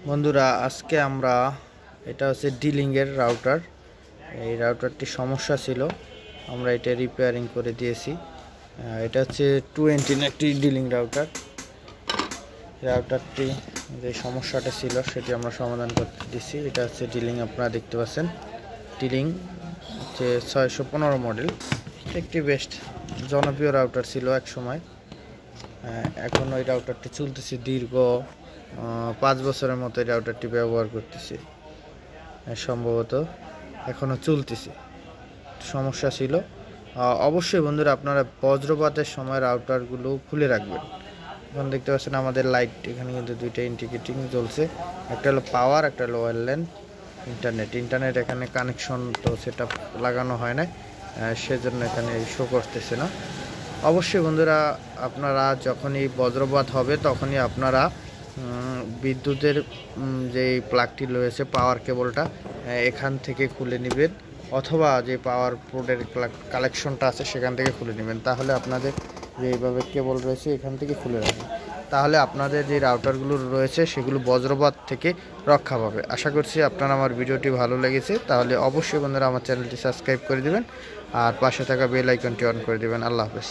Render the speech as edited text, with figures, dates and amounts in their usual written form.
বন্ধুরা আজকে আমরা এটা হচ্ছে ডিলিংয়ের রাউটার। এই রাউটারটি সমস্যা ছিল, আমরা এটা রিপেয়ারিং করে দিয়েছি। এটা হচ্ছে 2 একটি ডিলিং রাউটার। রাউটারটি যে সমস্যাটা ছিল সেটি আমরা সমাধান করতে দিচ্ছি। এটা হচ্ছে ডিলিং, আপনারা দেখতে পাচ্ছেন ডিলিং হচ্ছে 615 মডেল। একটি বেস্ট জনপ্রিয় রাউটার ছিল এক সময়। এখন ওই রাউটারটি চলতেছে দীর্ঘ 5 বছরের মতো এই রাউটারটি ব্যবহার করতেছি, সম্ভবত এখনও চলতেছে। সমস্যা ছিল। অবশ্যই বন্ধুরা আপনারা বজ্রপাতের সময় রাউটারগুলো খুলে রাখবেন। এখন দেখতে পাচ্ছেন আমাদের লাইট এখানে কিন্তু দুইটা ইন্ডিকেটিং জ্বলছে, একটা হলো পাওয়ার, একটা হলো ওয়্যারলেস ইন্টারনেট এখানে কানেকশন তো সেটা লাগানো হয় না, সেজন্য এখানে শো করতেছে না। অবশ্যই বন্ধুরা আপনারা যখনই বজ্রপাত হবে তখনই আপনারা বিদ্যুতের যে প্লাগটি রয়েছে পাওয়ার কেবলটা এখান থেকে খুলে নেবেন, অথবা যে পাওয়ার বোর্ডের কালেকশনটা আছে সেখান থেকে খুলে নেবেন। তাহলে আপনাদের যে এইভাবে কেবল রয়েছে এখান থেকে খুলে রাখবেন, তাহলে আপনাদের যে রাউটারগুলো রয়েছে সেগুলো বজ্রপাত থেকে রক্ষা পাবে। আশা করছি আপনার আমার ভিডিওটি ভালো লেগেছে, তাহলে অবশ্যই বন্ধুরা আমার চ্যানেলটি সাবস্ক্রাইব করে দেবেন আর পাশে থাকা বেল আইকনটি অন করে দেবেন। আল্লাহ হাফেজ।